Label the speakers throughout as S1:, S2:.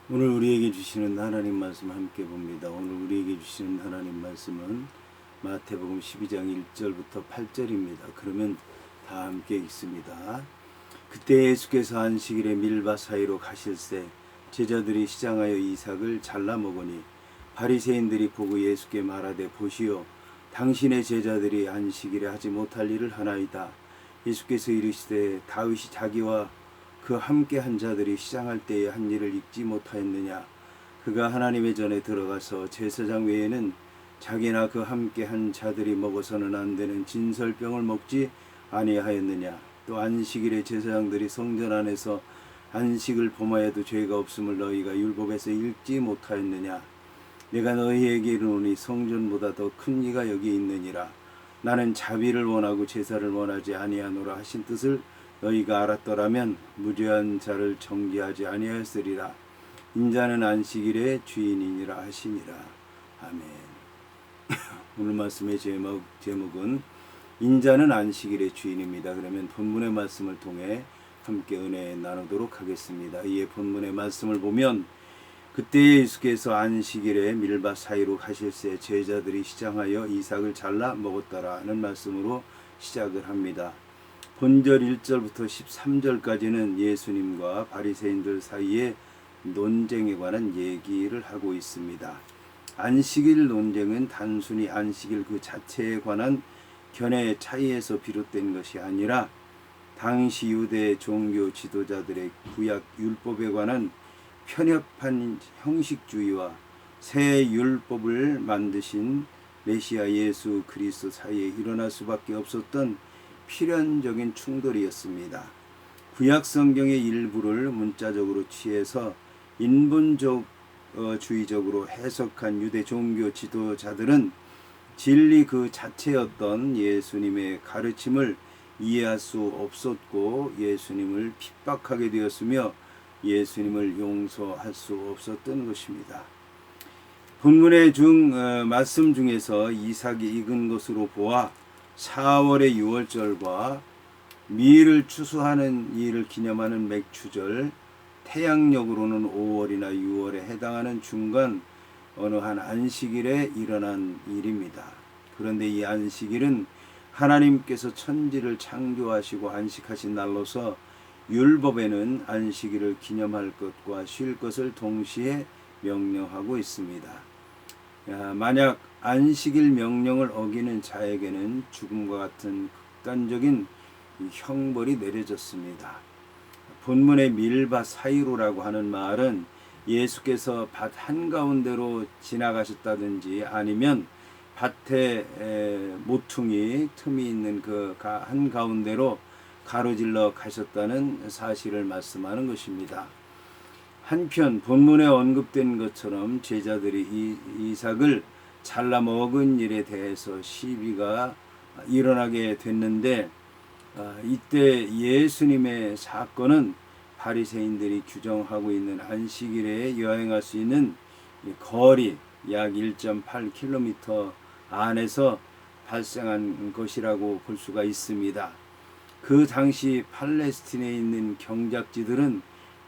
S1: 오늘 우리에게 주시는 하나님 말씀 함께 봅니다. 오늘 우리에게 주시는 하나님 말씀은 마태복음 12장 1절부터 8절입니다. 그러면 다 함께 읽습니다. 그때 예수께서 안식일에 밀밭 사이로 가실새 제자들이 시장하여 이삭을 잘라 먹으니 바리새인들이 보고 예수께 말하되 보시오 당신의 제자들이 안식일에 하지 못할 일을 하나이다. 예수께서 이르시되 다윗이 자기와 그 함께 한 자들이 시장할 때에 한 일을 잊지 못하였느냐. 그가 하나님의 전에 들어가서 제사장 외에는 자기나 그 함께 한 자들이 먹어서는 안 되는 진설병을 먹지 아니하였느냐. 또 안식일에 제사장들이 성전 안에서 안식을 범하여도 죄가 없음을 너희가 율법에서 읽지 못하였느냐. 내가 너희에게 이르노니 성전보다 더 큰 이가 여기 있느니라. 나는 자비를 원하고 제사를 원하지 아니하노라 하신 뜻을 너희가 알았더라면 무죄한 자를 정죄하지 아니하였으리라. 인자는 안식일의 주인이니라 하시니라. 아멘. 오늘 말씀의 제목은 인자는 안식일의 주인입니다. 그러면 본문의 말씀을 통해 함께 은혜 나누도록 하겠습니다. 이에 본문의 말씀을 보면 그때 예수께서 안식일에 밀밭 사이로 가실새 제자들이 시장하여 이삭을 잘라 먹었더라는 말씀으로 시작을 합니다. 본절 1절부터 13절까지는 예수님과 바리새인들 사이의 논쟁에 관한 얘기를 하고 있습니다. 안식일 논쟁은 단순히 안식일 그 자체에 관한 견해의 차이에서 비롯된 것이 아니라 당시 유대 종교 지도자들의 구약 율법에 관한 편협한 형식주의와 새 율법을 만드신 메시아 예수 그리스도 사이에 일어날 수밖에 없었던 필연적인 충돌이었습니다. 구약 성경의 일부를 문자적으로 취해서 인본주의적으로 해석한 유대 종교 지도자들은 진리 그 자체였던 예수님의 가르침을 이해할 수 없었고 예수님을 핍박하게 되었으며 예수님을 용서할 수 없었던 것입니다. 본문의 말씀 중에서 이삭이 익은 것으로 보아 4월의 6월절과 미를 추수하는 일을 기념하는 맥추절, 태양력으로는 5월이나 6월에 해당하는 중간 어느 한 안식일에 일어난 일입니다. 그런데 이 안식일은 하나님께서 천지를 창조하시고 안식하신 날로서 율법에는 안식일을 기념할 것과 쉴 것을 동시에 명령하고 있습니다. 만약 안식일 명령을 어기는 자에게는 죽음과 같은 극단적인 형벌이 내려졌습니다. 본문의 밀밭 사이로라고 하는 말은 예수께서 밭 한가운데로 지나가셨다든지 아니면 밭에 모퉁이 틈이 있는 그 한가운데로 가로질러 가셨다는 사실을 말씀하는 것입니다. 한편 본문에 언급된 것처럼 제자들이 이삭을 잘라 먹은 일에 대해서 시비가 일어나게 됐는데 이때 예수님의 사건은 바리새인들이 규정하고 있는 안식일에 여행할 수 있는 거리 약 1.8km 안에서 발생한 것이라고 볼 수가 있습니다. 그 당시 팔레스틴에 있는 경작지들은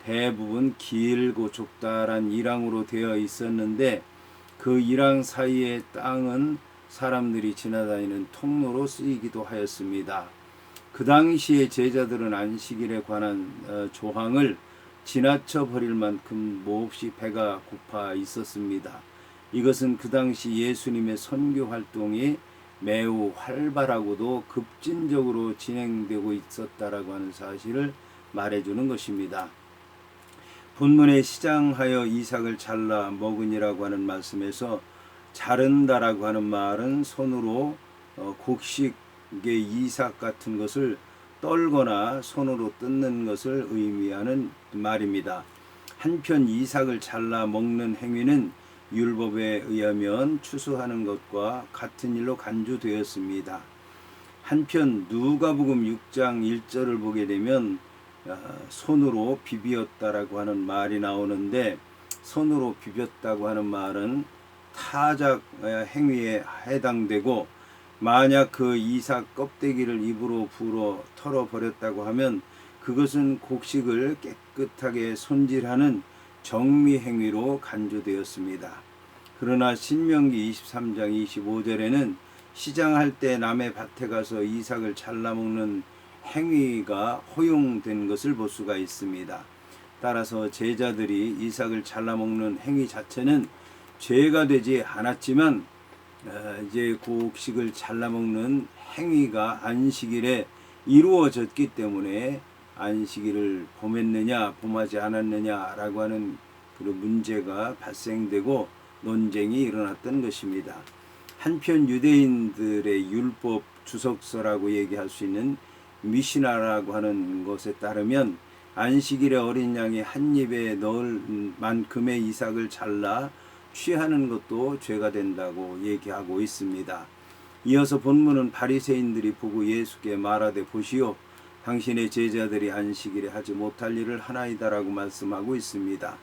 S1: 대부분 길고 좁다란 이랑으로 되어 있었는데 그 이랑 사이의 땅은 사람들이 지나다니는 통로로 쓰이기도 하였습니다. 그 당시에 제자들은 안식일에 관한 조항을 지나쳐 버릴 만큼 몹시 배가 고파 있었습니다. 이것은 그 당시 예수님의 선교 활동이 매우 활발하고도 급진적으로 진행되고 있었다라고 하는 사실을 말해주는 것입니다. 본문에 시장하여 이삭을 잘라 먹으니라고 하는 말씀에서 자른다라고 하는 말은 손으로 곡식의 이삭 같은 것을 떨거나 손으로 뜯는 것을 의미하는 말입니다. 한편 이삭을 잘라 먹는 행위는 율법에 의하면 추수하는 것과 같은 일로 간주되었습니다. 한편 누가복음 6장 1절을 보게 되면 손으로 비비었다라고 하는 말이 나오는데 손으로 비볐다고 하는 말은 타작 행위에 해당되고 만약 그 이삭 껍데기를 입으로 불어 털어버렸다고 하면 그것은 곡식을 깨끗하게 손질하는 정미 행위로 간주되었습니다. 그러나 신명기 23장 25절에는 시장할 때 남의 밭에 가서 이삭을 잘라먹는 행위가 허용된 것을 볼 수가 있습니다. 따라서 제자들이 이삭을 잘라먹는 행위 자체는 죄가 되지 않았지만 이제 곡식을 잘라먹는 행위가 안식일에 이루어졌기 때문에 안식일을 범했느냐 범하지 않았느냐라고 하는 그런 문제가 발생되고 논쟁이 일어났던 것입니다. 한편 유대인들의 율법 주석서라고 얘기할 수 있는 미시나라고 하는 것에 따르면 안식일에 어린 양이 한 입에 넣을 만큼의 이삭을 잘라 취하는 것도 죄가 된다고 얘기하고 있습니다. 이어서 본문은 바리새인들이 보고 예수께 말하되 보시오 당신의 제자들이 안식일에 하지 못할 일을 하나이다라고 말씀하고 있습니다.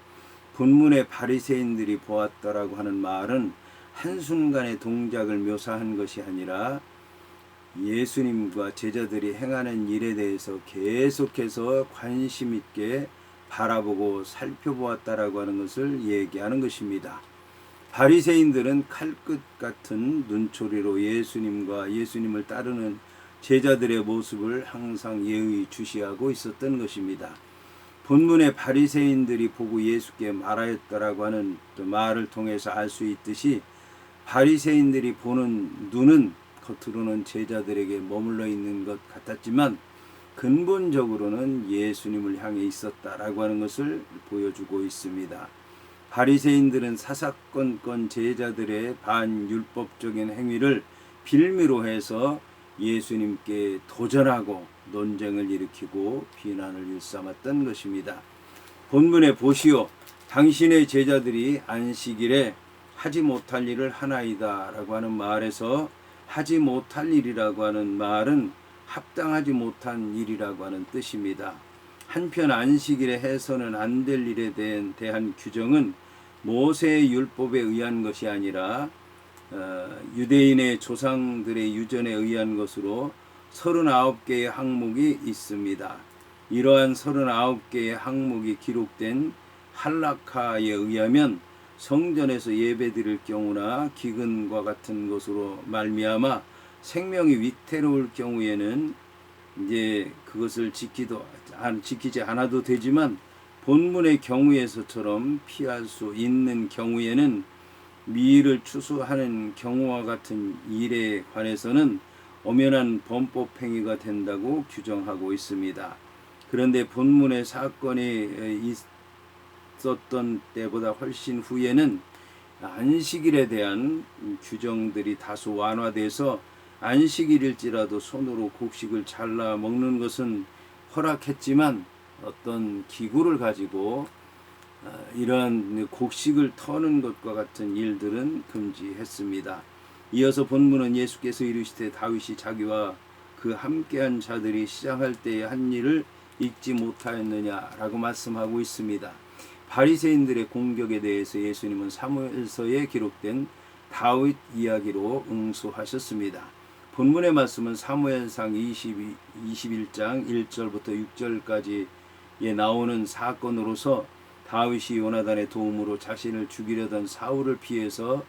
S1: 본문의 바리새인들이 보았다라고 하는 말은 한순간의 동작을 묘사한 것이 아니라 예수님과 제자들이 행하는 일에 대해서 계속해서 관심 있게 바라보고 살펴보았다라고 하는 것을 얘기하는 것입니다. 바리새인들은 칼끝 같은 눈초리로 예수님과 예수님을 따르는 제자들의 모습을 항상 예의주시하고 있었던 것입니다. 본문의 바리새인들이 보고 예수께 말하였다라고 하는 말을 통해서 알 수 있듯이 바리새인들이 보는 눈은 겉으로는 제자들에게 머물러 있는 것 같았지만 근본적으로는 예수님을 향해 있었다라고 하는 것을 보여주고 있습니다. 바리새인들은 사사건건 제자들의 반율법적인 행위를 빌미로 해서 예수님께 도전하고 논쟁을 일으키고 비난을 일삼았던 것입니다. 본문에 보시오 당신의 제자들이 안식일에 하지 못할 일을 하나이다 라고 하는 말에서 하지 못할 일이라고 하는 말은 합당하지 못한 일이라고 하는 뜻입니다. 한편 안식일에 해서는 안 될 일에 대한 규정은 모세의 율법에 의한 것이 아니라 유대인의 조상들의 유전에 의한 것으로 39개의 항목이 있습니다. 이러한 39개의 항목이 기록된 할라카에 의하면 성전에서 예배드릴 경우나 기근과 같은 것으로 말미암아 생명이 위태로울 경우에는 이제 그것을 지키지 않아도 되지만 본문의 경우에서처럼 피할 수 있는 경우에는 미일을 추수하는 경우와 같은 일에 관해서는 엄연한 범법 행위가 된다고 규정하고 있습니다. 그런데 본문의 사건이 있었던 때보다 훨씬 후에는 안식일에 대한 규정들이 다소 완화돼서 안식일일지라도 손으로 곡식을 잘라 먹는 것은 허락했지만 어떤 기구를 가지고 이러한 곡식을 터는 것과 같은 일들은 금지했습니다. 이어서 본문은 예수께서 이르시되 다윗이 자기와 그 함께한 자들이 시장할 때의 한 일을 잊지 못하였느냐라고 말씀하고 있습니다. 바리새인들의 공격에 대해서 예수님은 사무엘서에 기록된 다윗 이야기로 응수하셨습니다. 본문의 말씀은 사무엘상 21장 1절부터 6절까지에 나오는 사건으로서 다윗이 요나단의 도움으로 자신을 죽이려던 사울을 피해서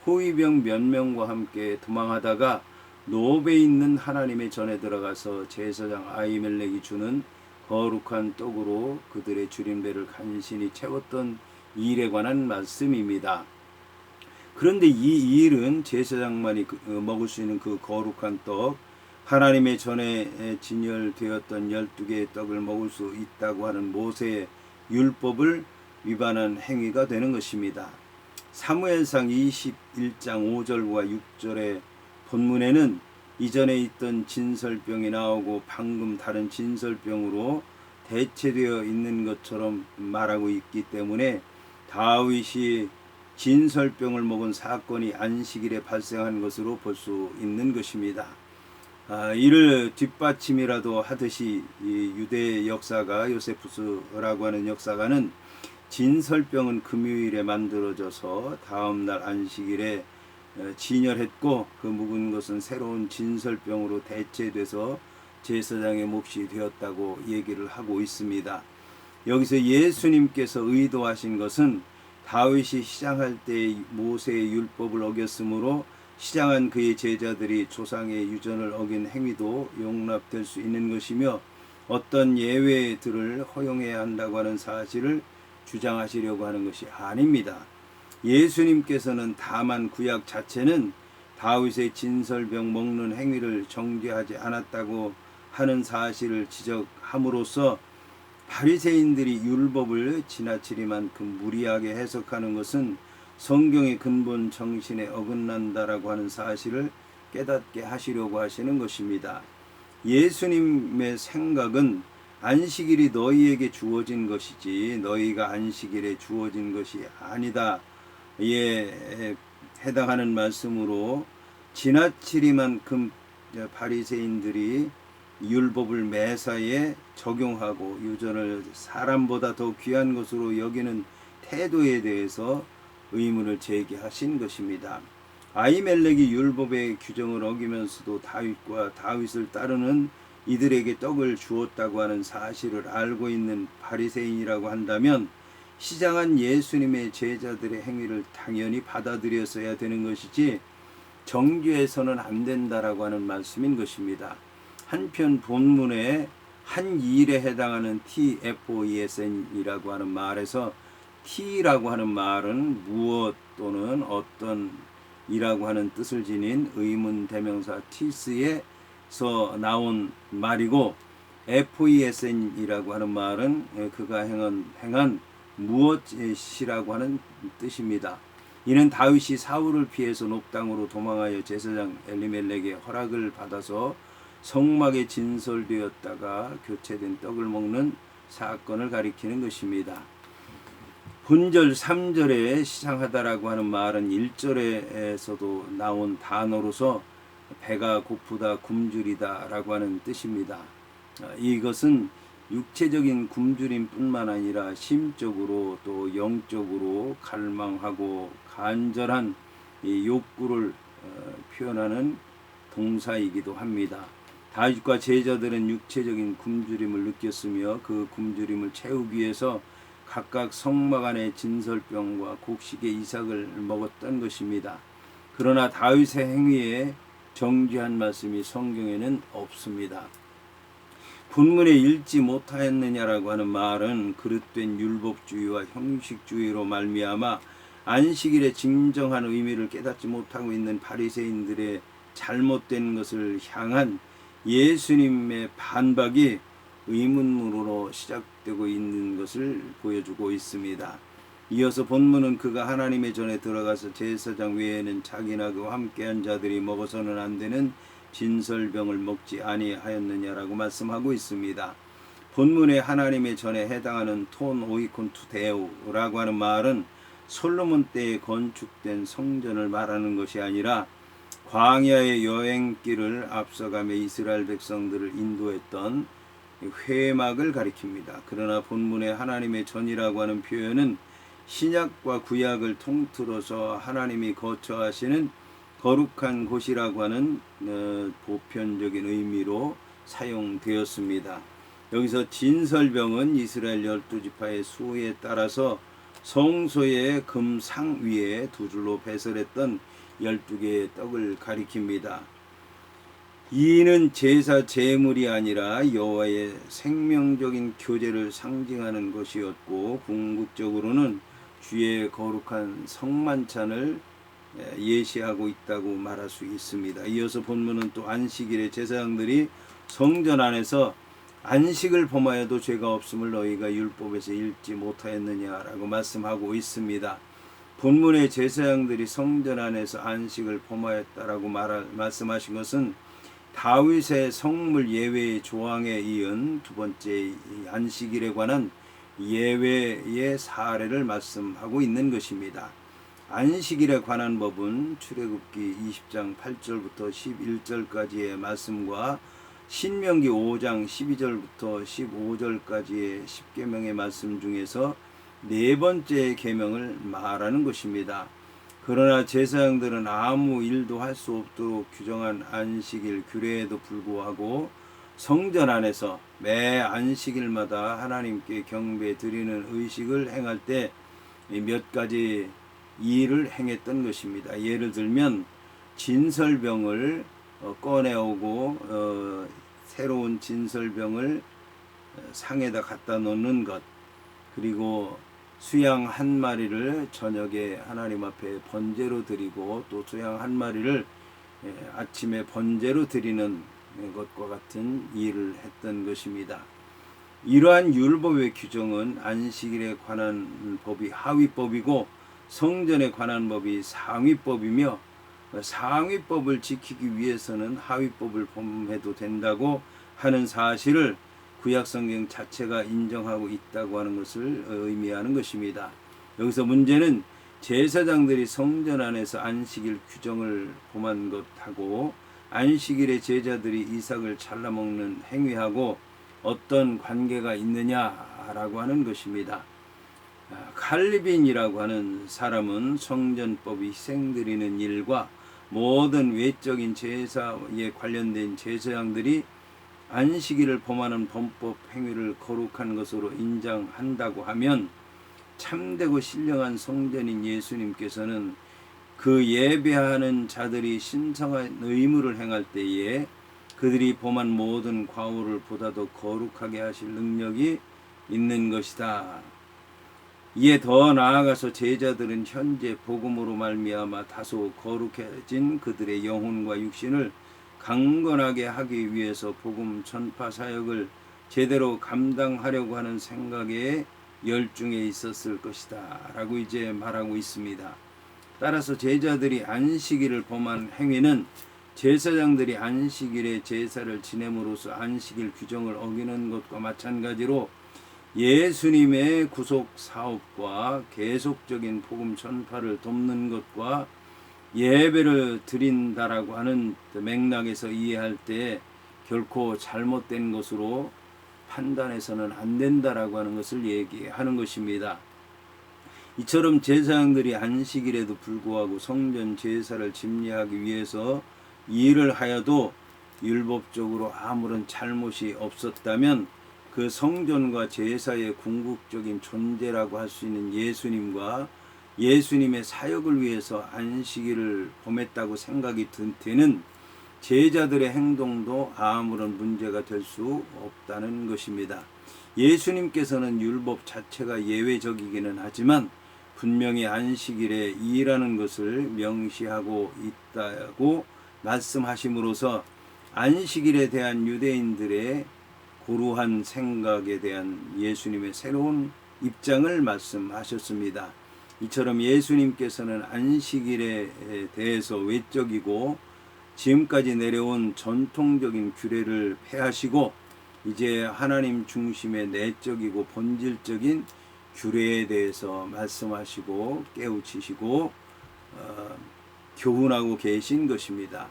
S1: 호위병 몇 명과 함께 도망하다가 노베에 있는 하나님의 전에 들어가서 제사장 아히멜렉이 주는 거룩한 떡으로 그들의 주림배를 간신히 채웠던 일에 관한 말씀입니다. 그런데 이 일은 제사장만이 먹을 수 있는 그 거룩한 떡, 하나님의 전에 진열되었던 12개의 떡을 먹을 수 있다고 하는 모세의 율법을 위반한 행위가 되는 것입니다. 사무엘상 21장 5절과 6절의 본문에는 이전에 있던 진설병이 나오고 방금 다른 진설병으로 대체되어 있는 것처럼 말하고 있기 때문에 다윗이 진설병을 먹은 사건이 안식일에 발생한 것으로 볼 수 있는 것입니다. 이를 뒷받침이라도 하듯이 이 유대 역사가 요세푸스라고 하는 역사가는 진설병은 금요일에 만들어져서 다음날 안식일에 진열했고 그 묵은 것은 새로운 진설병으로 대체돼서 제사장의 몫이 되었다고 얘기를 하고 있습니다. 여기서 예수님께서 의도하신 것은 다윗이 시장할 때 모세의 율법을 어겼으므로 시장한 그의 제자들이 조상의 유전을 어긴 행위도 용납될 수 있는 것이며 어떤 예외들을 허용해야 한다고 하는 사실을 주장하시려고 하는 것이 아닙니다. 예수님께서는 다만 구약 자체는 다윗의 진설병 먹는 행위를 정죄하지 않았다고 하는 사실을 지적함으로써 바리새인들이 율법을 지나치리만큼 무리하게 해석하는 것은 성경의 근본 정신에 어긋난다라고 하는 사실을 깨닫게 하시려고 하시는 것입니다. 예수님의 생각은 안식일이 너희에게 주어진 것이지 너희가 안식일에 주어진 것이 아니다. 해당하는 말씀으로 지나치리만큼 바리새인들이 율법을 매사에 적용하고 유전을 사람보다 더 귀한 것으로 여기는 태도에 대해서 의문을 제기하신 것입니다. 아히멜렉이 율법의 규정을 어기면서도 다윗과 다윗을 따르는 이들에게 떡을 주었다고 하는 사실을 알고 있는 바리새인이라고 한다면 시장한 예수님의 제자들의 행위를 당연히 받아들였어야 되는 것이지 정죄해서는 안 된다라고 하는 말씀인 것입니다. 한편 본문에 한 일에 해당하는 TFOESN이라고 하는 말에서 T라고 하는 말은 무엇 또는 어떤 이라고 하는 뜻을 지닌 의문 대명사 티스에서 나온 말이고 FESN이라고 하는 말은 그가 행한 무엇이라고 하는 뜻입니다. 이는 다윗이 사울을 피해서 높당으로 도망하여 제사장 엘리멜렉의 허락을 받아서 성막에 진설되었다가 교체된 떡을 먹는 사건을 가리키는 것입니다. 본절 3절에 시장하다라고 하는 말은 1절에서도 나온 단어로서 배가 고프다 굶주리다 라고 하는 뜻입니다. 이것은 육체적인 굶주림 뿐만 아니라 심적으로 또 영적으로 갈망하고 간절한 욕구를 표현하는 동사이기도 합니다. 다윗과 제자들은 육체적인 굶주림을 느꼈으며 그 굶주림을 채우기 위해서 각각 성막 안에 진설병과 곡식의 이삭을 먹었던 것입니다. 그러나 다윗의 행위에 정죄한 말씀이 성경에는 없습니다. 본문에 읽지 못하였느냐라고 하는 말은 그릇된 율법주의와 형식주의로 말미암아 안식일의 진정한 의미를 깨닫지 못하고 있는 바리새인들의 잘못된 것을 향한 예수님의 반박이 의문문으로 시작되고 있는 것을 보여주고 있습니다. 이어서 본문은 그가 하나님의 전에 들어가서 제사장 외에는 자기나 그와 함께한 자들이 먹어서는 안 되는 진설병을 먹지 아니하였느냐라고 말씀하고 있습니다. 본문의 하나님의 전에 해당하는 톤 오이콘투 데우라고 하는 말은 솔로몬 때에 건축된 성전을 말하는 것이 아니라 광야의 여행길을 앞서가며 이스라엘 백성들을 인도했던 회막을 가리킵니다. 그러나 본문의 하나님의 전이라고 하는 표현은 신약과 구약을 통틀어서 하나님이 거처하시는 거룩한 곳이라고 하는 보편적인 의미로 사용되었습니다. 여기서 진설병은 이스라엘 12지파의 수에 따라서 성소의 금상 위에 두 줄로 배설했던 12개의 떡을 가리킵니다. 이는 제사 제물이 아니라 여호와의 생명적인 교제를 상징하는 것이었고 궁극적으로는 주의 거룩한 성만찬을 예시하고 있다고 말할 수 있습니다. 이어서 본문은 또 안식일에 제사장들이 성전 안에서 안식을 범하여도 죄가 없음을 너희가 율법에서 읽지 못하였느냐라고 말씀하고 있습니다. 본문의 제사장들이 성전 안에서 안식을 범하였다라고 말씀하신 것은 다윗의 성물 예외의 조항에 이은 두 번째 안식일에 관한 예외의 사례를 말씀하고 있는 것입니다. 안식일에 관한 법은 출애굽기 20장 8절부터 11절까지의 말씀과 신명기 5장 12절부터 15절까지의 십계명의 말씀 중에서 네 번째 계명을 말하는 것입니다. 그러나 제사장들은 아무 일도 할 수 없도록 규정한 안식일 규례에도 불구하고 성전 안에서 매 안식일마다 하나님께 경배 드리는 의식을 행할 때 몇 가지 일을 행했던 것입니다. 예를 들면 진설병을 꺼내오고 새로운 진설병을 상에다 갖다 놓는 것, 그리고 수양 한 마리를 저녁에 하나님 앞에 번제로 드리고 또 수양 한 마리를 아침에 번제로 드리는 것과 같은 일을 했던 것입니다. 이러한 율법의 규정은 안식일에 관한 법이 하위법이고 성전에 관한 법이 상위법이며, 상위법을 지키기 위해서는 하위법을 범해도 된다고 하는 사실을 구약성경 자체가 인정하고 있다고 하는 것을 의미하는 것입니다. 여기서 문제는 제사장들이 성전 안에서 안식일 규정을 범한 것하고 안식일에 제자들이 이삭을 잘라먹는 행위하고 어떤 관계가 있느냐라고 하는 것입니다. 칼빈이라고 하는 사람은 성전법이 희생드리는 일과 모든 외적인 제사에 관련된 제사장들이 안식일을 범하는 범법 행위를 거룩한 것으로 인정한다고 하면 참되고 신령한 성전인 예수님께서는 그 예배하는 자들이 신성한 의무를 행할 때에 그들이 범한 모든 과오를 보다 더 거룩하게 하실 능력이 있는 것이다. 이에 더 나아가서 제자들은 현재 복음으로 말미암아 다소 거룩해진 그들의 영혼과 육신을 강건하게 하기 위해서 복음 전파 사역을 제대로 감당하려고 하는 생각에 열중해 있었을 것이다 라고 이제 말하고 있습니다. 따라서 제자들이 안식일을 범한 행위는 제사장들이 안식일에 제사를 지냄으로써 안식일 규정을 어기는 것과 마찬가지로 예수님의 구속 사업과 계속적인 복음 전파를 돕는 것과 예배를 드린다라고 하는 맥락에서 이해할 때 결코 잘못된 것으로 판단해서는 안 된다라고 하는 것을 얘기하는 것입니다. 이처럼 제사장들이 안식일에도 불구하고 성전 제사를 집례하기 위해서 일을 하여도 율법적으로 아무런 잘못이 없었다면 그 성전과 제사의 궁극적인 존재라고 할 수 있는 예수님과 예수님의 사역을 위해서 안식일을 범했다고 생각이 되는 제자들의 행동도 아무런 문제가 될 수 없다는 것입니다. 예수님께서는 율법 자체가 예외적이기는 하지만 분명히 안식일에 일하는 것을 명시하고 있다고 말씀하심으로써 안식일에 대한 유대인들의 고루한 생각에 대한 예수님의 새로운 입장을 말씀하셨습니다. 이처럼 예수님께서는 안식일에 대해서 외적이고 지금까지 내려온 전통적인 규례를 폐하시고 이제 하나님 중심의 내적이고 본질적인 규례에 대해서 말씀하시고 깨우치시고 교훈하고 계신 것입니다.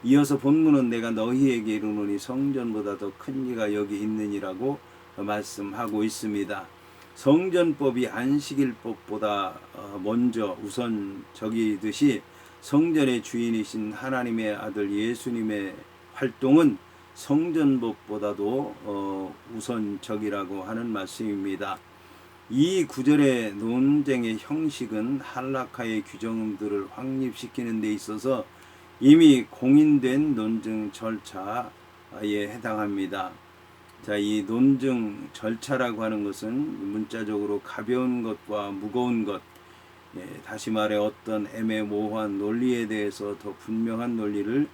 S1: 이어서 본문은 내가 너희에게 이르노니 성전보다 더 큰 이가 여기 있느니라고 말씀하고 있습니다. 성전법이 안식일법보다 먼저 우선적이듯이 성전의 주인이신 하나님의 아들 예수님의 활동은 성전법보다도 우선적이라고 하는 말씀입니다. 이 구절의 논쟁의 형식은 할라카의 규정들을 확립시키는 데 있어서 이미 공인된 논증 절차에 해당합니다. 자, 이 논증 절차라고 하는 것은 문자적으로 가벼운 것과 무거운 것, 다시 말해 어떤 애매모호한 논리에 대해서 더 분명한 논리를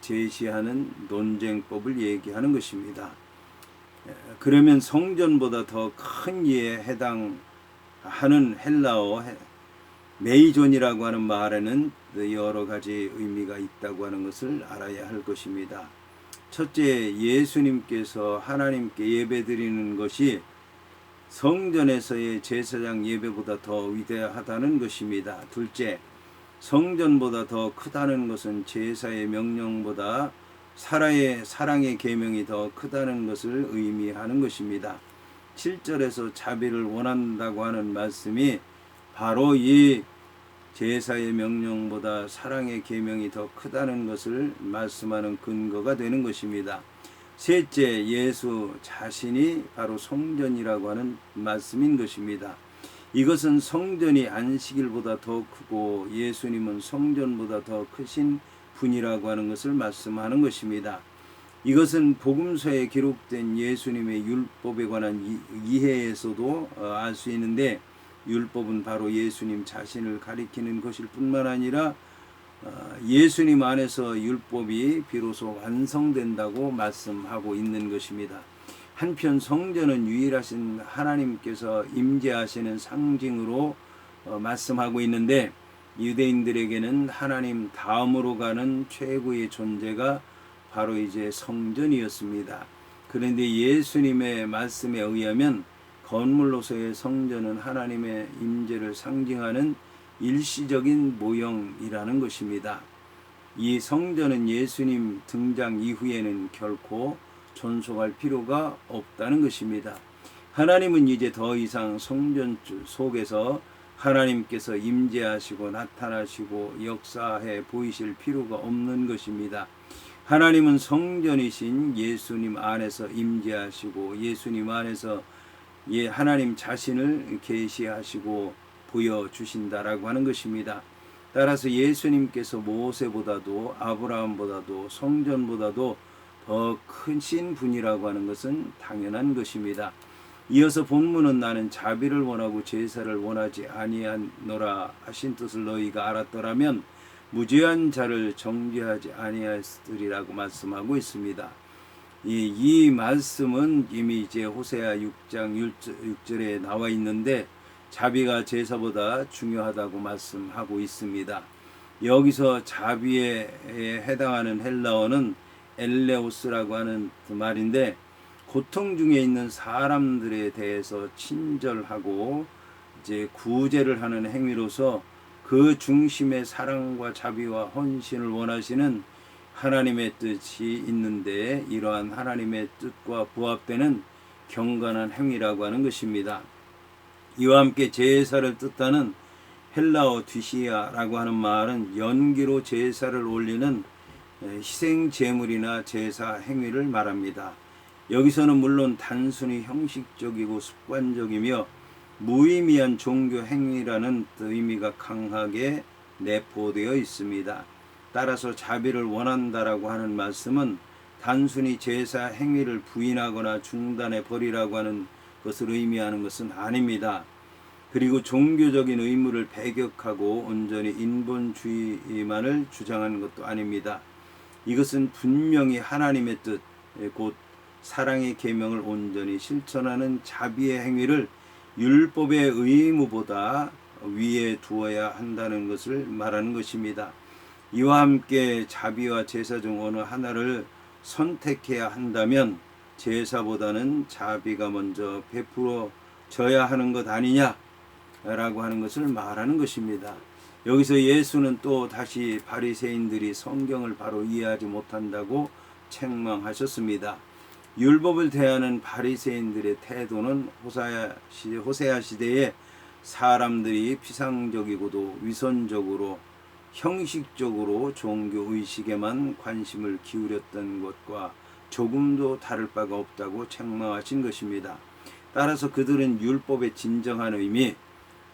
S1: 제시하는 논쟁법을 얘기하는 것입니다. 그러면 성전보다 더 큰 이에 해당하는 헬라어 메이존이라고 하는 말에는 여러 가지 의미가 있다고 하는 것을 알아야 할 것입니다. 첫째, 예수님께서 하나님께 예배드리는 것이 성전에서의 제사장 예배보다 더 위대하다는 것입니다. 둘째, 성전보다 더 크다는 것은 제사의 명령보다 사랑의 계명이 더 크다는 것을 의미하는 것입니다. 7절에서 자비를 원한다고 하는 말씀이 바로 이 제사의 명령보다 사랑의 계명이 더 크다는 것을 말씀하는 근거가 되는 것입니다. 셋째, 예수 자신이 바로 성전이라고 하는 말씀인 것입니다. 이것은 성전이 안식일보다 더 크고 예수님은 성전보다 더 크신 분이라고 하는 것을 말씀하는 것입니다. 이것은 복음서에 기록된 예수님의 율법에 관한 이해에서도 알 수 있는데, 율법은 바로 예수님 자신을 가리키는 것일 뿐만 아니라 예수님 안에서 율법이 비로소 완성된다고 말씀하고 있는 것입니다. 한편 성전은 유일하신 하나님께서 임재하시는 상징으로 말씀하고 있는데, 유대인들에게는 하나님 다음으로 가는 최고의 존재가 바로 이제 성전이었습니다. 그런데 예수님의 말씀에 의하면 건물로서의 성전은 하나님의 임재를 상징하는 일시적인 모형이라는 것입니다. 이 성전은 예수님 등장 이후에는 결코 존속할 필요가 없다는 것입니다. 하나님은 이제 더 이상 성전 속에서 하나님께서 임재하시고 나타나시고 역사해 보이실 필요가 없는 것입니다. 하나님은 성전이신 예수님 안에서 임재하시고 예수님 안에서 하나님 자신을 계시하시고 보여주신다라고 하는 것입니다. 따라서 예수님께서 모세보다도 아브라함보다도 성전보다도 더 크신 분이라고 하는 것은 당연한 것입니다. 이어서 본문은 나는 자비를 원하고 제사를 원하지 아니하노라 하신 뜻을 너희가 알았더라면 무죄한 자를 정죄하지 아니하였으리라고 말씀하고 있습니다. 이 말씀은 이미 이제 호세아 6장 6절에 나와 있는데, 자비가 제사보다 중요하다고 말씀하고 있습니다. 여기서 자비에 해당하는 헬라어는 엘레오스라고 하는 말인데, 고통 중에 있는 사람들에 대해서 친절하고 이제 구제를 하는 행위로서 그 중심에 사랑과 자비와 헌신을 원하시는 하나님의 뜻이 있는데, 이러한 하나님의 뜻과 부합되는 경건한 행위라고 하는 것입니다. 이와 함께 제사를 뜻하는 헬라어 뒤시아라고 하는 말은 연기로 제사를 올리는 희생 제물이나 제사 행위를 말합니다. 여기서는 물론 단순히 형식적이고 습관적이며 무의미한 종교 행위라는 의미가 강하게 내포되어 있습니다. 따라서 자비를 원한다라고 하는 말씀은 단순히 제사 행위를 부인하거나 중단해 버리라고 하는 것을 의미하는 것은 아닙니다. 그리고 종교적인 의무를 배격하고 온전히 인본주의만을 주장하는 것도 아닙니다. 이것은 분명히 하나님의 뜻, 곧 사랑의 계명을 온전히 실천하는 자비의 행위를 율법의 의무보다 위에 두어야 한다는 것을 말하는 것입니다. 이와 함께 자비와 제사 중 어느 하나를 선택해야 한다면 제사보다는 자비가 먼저 베풀어져야 하는 것 아니냐라고 하는 것을 말하는 것입니다. 여기서 예수는 또 다시 바리새인들이 성경을 바로 이해하지 못한다고 책망하셨습니다. 율법을 대하는 바리새인들의 태도는 호세아 시대에 사람들이 피상적이고도 위선적으로 형식적으로 종교의식에만 관심을 기울였던 것과 조금도 다를 바가 없다고 책망하신 것입니다. 따라서 그들은 율법의 진정한 의미,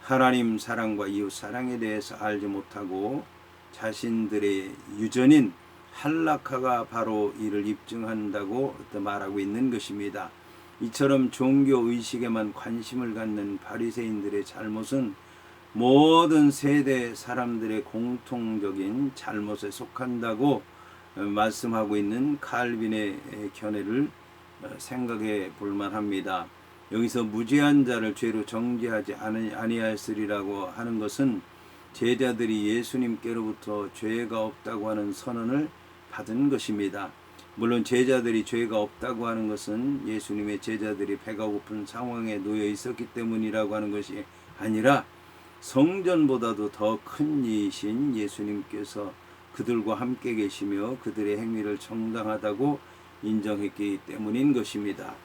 S1: 하나님 사랑과 이웃 사랑에 대해서 알지 못하고 자신들의 유전인 할라카가 바로 이를 입증한다고 말하고 있는 것입니다. 이처럼 종교의식에만 관심을 갖는 바리새인들의 잘못은 모든 세대 사람들의 공통적인 잘못에 속한다고 말씀하고 있는 칼빈의 견해를 생각해 볼 만합니다. 여기서 무죄한 자를 죄로 정죄하지 아니하였으리라고 하는 것은 제자들이 예수님께로부터 죄가 없다고 하는 선언을 받은 것입니다. 물론 제자들이 죄가 없다고 하는 것은 예수님의 제자들이 배가 고픈 상황에 놓여 있었기 때문이라고 하는 것이 아니라 성전보다도 더 큰 이이신 예수님께서 그들과 함께 계시며 그들의 행위를 정당하다고 인정했기 때문인 것입니다.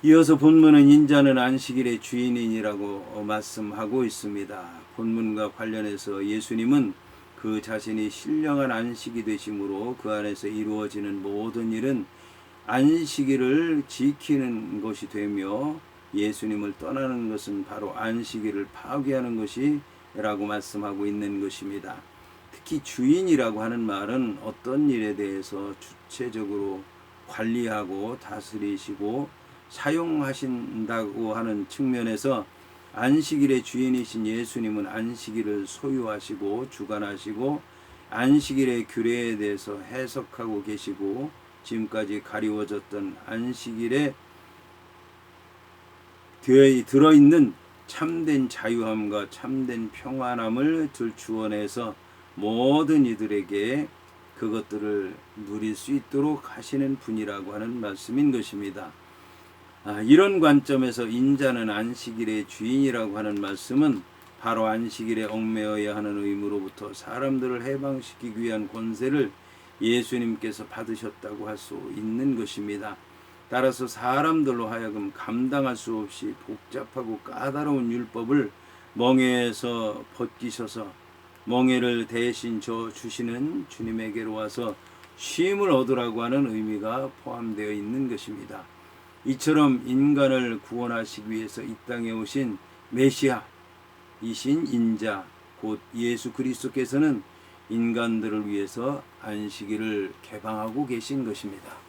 S1: 이어서 본문은 인자는 안식일의 주인이라고 말씀하고 있습니다. 본문과 관련해서 예수님은 그 자신이 신령한 안식이 되심으로 그 안에서 이루어지는 모든 일은 안식일을 지키는 것이 되며 예수님을 떠나는 것은 바로 안식일을 파괴하는 것이라고 말씀하고 있는 것입니다. 특히 주인이라고 하는 말은 어떤 일에 대해서 주체적으로 관리하고 다스리시고 사용하신다고 하는 측면에서 안식일의 주인이신 예수님은 안식일을 소유하시고 주관하시고 안식일의 규례에 대해서 해석하고 계시고 지금까지 가리워졌던 안식일에 들어있는 참된 자유함과 참된 평안함을 들추어내서 모든 이들에게 그것들을 누릴 수 있도록 하시는 분이라고 하는 말씀인 것입니다. 이런 관점에서 인자는 안식일의 주인이라고 하는 말씀은 바로 안식일에 얽매여야 하는 의무로부터 사람들을 해방시키기 위한 권세를 예수님께서 받으셨다고 할 수 있는 것입니다. 따라서 사람들로 하여금 감당할 수 없이 복잡하고 까다로운 율법을 멍에에서 벗기셔서 멍에를 대신 주시는 주님에게로 와서 쉼을 얻으라고 하는 의미가 포함되어 있는 것입니다. 이처럼 인간을 구원하시기 위해서 이 땅에 오신 메시아이신 인자 곧 예수 그리스도께서는 인간들을 위해서 안식일을 개방하고 계신 것입니다.